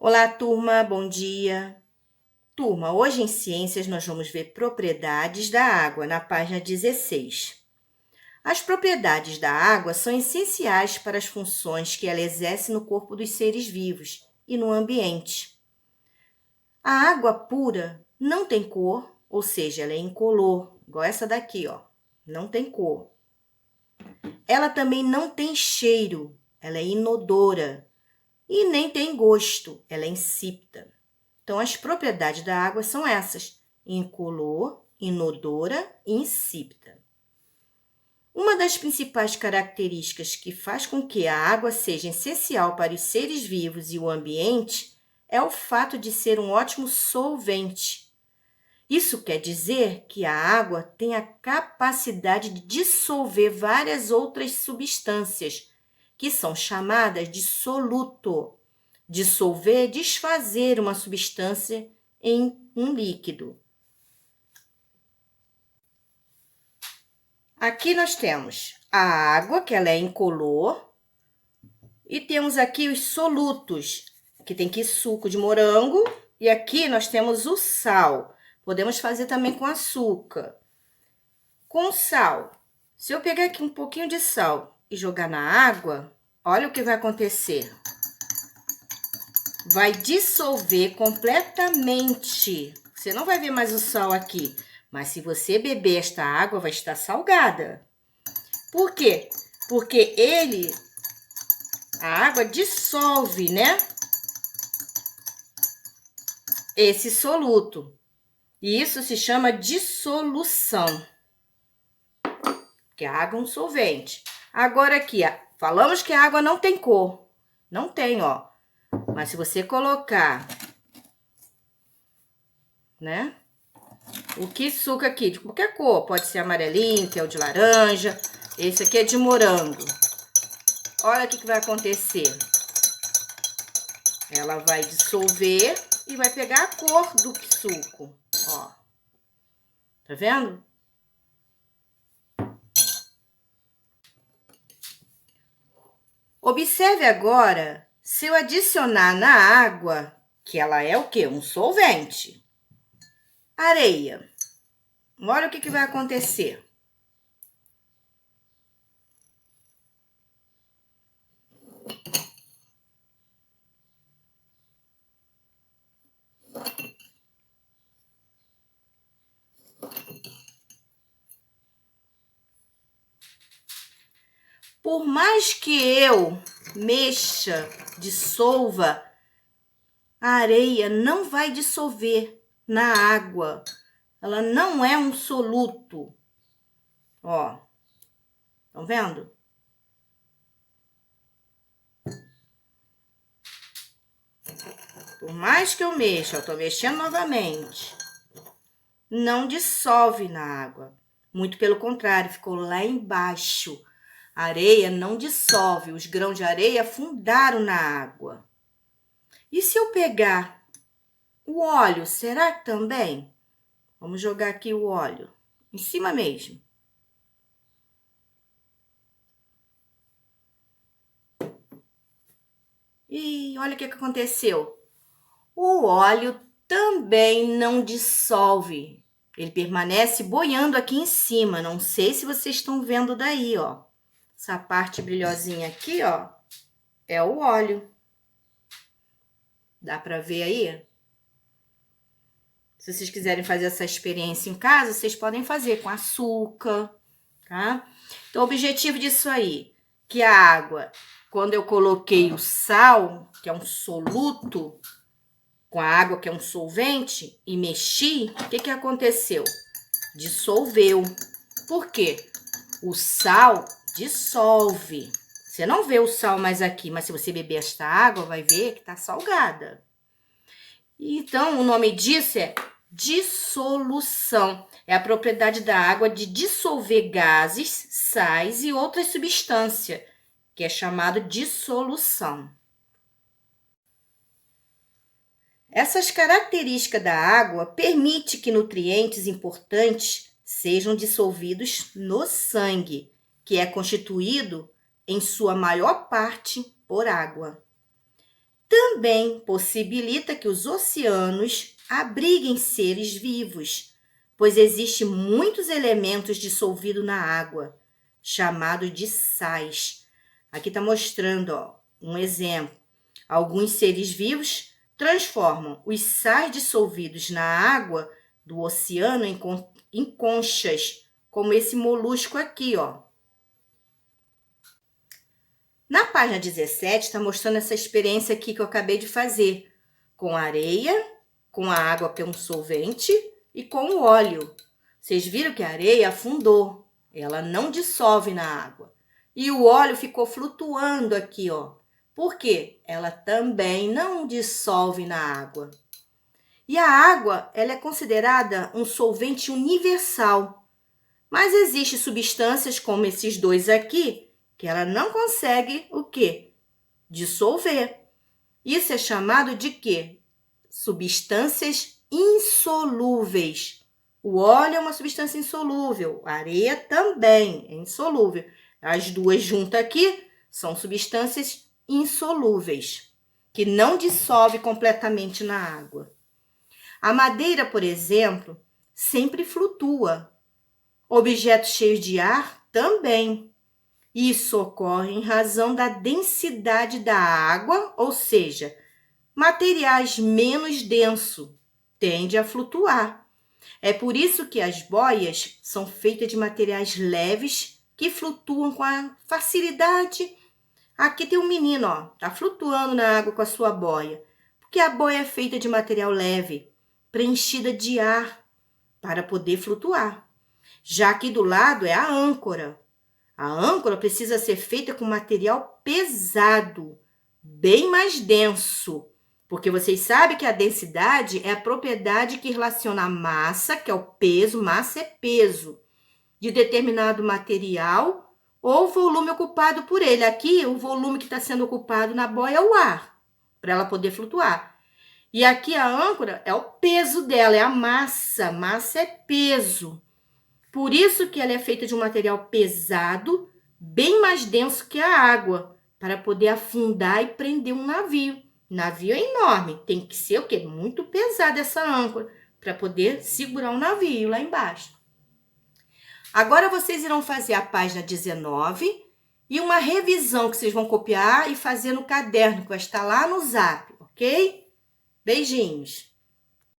Olá, turma, bom dia. Turma, hoje em Ciências nós vamos ver propriedades da água, na página 16. As propriedades da água são essenciais para as funções que ela exerce no corpo dos seres vivos e no ambiente. A água pura não tem cor, ou seja, ela é incolor, igual essa daqui, ó. Não tem cor. Ela também não tem cheiro, ela é inodora. E nem tem gosto, ela é insípida. Então, as propriedades da água são essas: incolor, inodora e insípida. Uma das principais características que faz com que a água seja essencial para os seres vivos e o ambiente é o fato de ser um ótimo solvente. Isso quer dizer que a água tem a capacidade de dissolver várias outras substâncias, que são chamadas de soluto. Dissolver, desfazer uma substância em um líquido. Aqui nós temos a água, que ela é incolor, e temos aqui os solutos, que tem aqui suco de morango, e aqui nós temos o sal. Podemos fazer também com açúcar. Com sal, se eu pegar aqui um pouquinho de sal e jogar na água, olha o que vai acontecer. Vai dissolver completamente. Você não vai ver mais o sal aqui, mas se você beber esta água, vai estar salgada. Por quê? Porque a água dissolve, né? Esse soluto. E isso se chama dissolução. Porque a água é um solvente. Agora aqui, ó, falamos que a água não tem cor. Não tem, ó. Mas se você colocar, né? O que suco aqui, de qualquer cor, pode ser amarelinho, que é o de laranja. Esse aqui é de morango. Olha o que vai acontecer. Ela vai dissolver e vai pegar a cor do suco, ó. Tá vendo? Observe agora, se eu adicionar na água, que ela é o quê? Um solvente. Areia. Olha o que vai acontecer. Por mais que eu mexa, dissolva, a areia não vai dissolver na água. Ela não é um soluto. Ó, estão vendo? Por mais que eu mexa, eu tô mexendo novamente, não dissolve na água. Muito pelo contrário, ficou lá embaixo. A areia não dissolve, os grãos de areia afundaram na água. E se eu pegar o óleo, será que também? Vamos jogar aqui o óleo, em cima mesmo. E olha o que aconteceu. O óleo também não dissolve. Ele permanece boiando aqui em cima. Não sei se vocês estão vendo daí, ó. Essa parte brilhosinha aqui, ó, é o óleo. Dá para ver aí? Se vocês quiserem fazer essa experiência em casa, vocês podem fazer com açúcar, tá? Então, o objetivo disso aí, que a água, quando eu coloquei o sal, que é um soluto, com a água, que é um solvente, e mexi, o que aconteceu? Dissolveu. Por quê? O sal dissolve. Você não vê o sal mais aqui, mas se você beber esta água, vai ver que tá salgada. Então, o nome disso é dissolução. É a propriedade da água de dissolver gases, sais e outras substâncias, que é chamado dissolução. Essas características da água permitem que nutrientes importantes sejam dissolvidos no sangue, que é constituído, em sua maior parte, por água. também possibilita que os oceanos abriguem seres vivos, pois existem muitos elementos dissolvidos na água, chamados de sais. Aqui está mostrando, um exemplo. Alguns seres vivos transformam os sais dissolvidos na água do oceano em conchas, como esse molusco aqui, Na página 17, está mostrando essa experiência aqui que eu acabei de fazer, com areia, com a água que é um solvente e com o óleo. Vocês viram que a areia afundou, ela não dissolve na água. E o óleo ficou flutuando aqui, Por quê? Ela também não dissolve na água. E a água, ela é considerada um solvente universal. Mas existem substâncias como esses dois aqui, que ela não consegue o quê? Dissolver. Isso é chamado de quê? Substâncias insolúveis. O óleo é uma substância insolúvel, a areia também é insolúvel. As duas juntas aqui são substâncias insolúveis, que não dissolvem completamente na água. A madeira, por exemplo, sempre flutua. Objetos cheios de ar também. Isso ocorre em razão da densidade da água, ou seja, materiais menos densos tendem a flutuar. É por isso que as boias são feitas de materiais leves que flutuam com a facilidade. Aqui tem um menino, tá flutuando na água com a sua boia, porque a boia é feita de material leve, preenchida de ar para poder flutuar. Já aqui do lado é a âncora. A âncora precisa ser feita com material pesado, bem mais denso, porque vocês sabem que a densidade é a propriedade que relaciona a massa, que é o peso, massa é peso, de determinado material ou volume ocupado por ele. Aqui, o volume que está sendo ocupado na boia é o ar, para ela poder flutuar. E aqui a âncora é o peso dela, é a massa. Massa é peso. Por isso que ela é feita de um material pesado, bem mais denso que a água, para poder afundar e prender um navio. O navio é enorme, tem que ser o quê? Muito pesada essa âncora, para poder segurar o navio lá embaixo. Agora vocês irão fazer a página 19 e uma revisão que vocês vão copiar e fazer no caderno, que vai estar lá no Zap, ok? Beijinhos!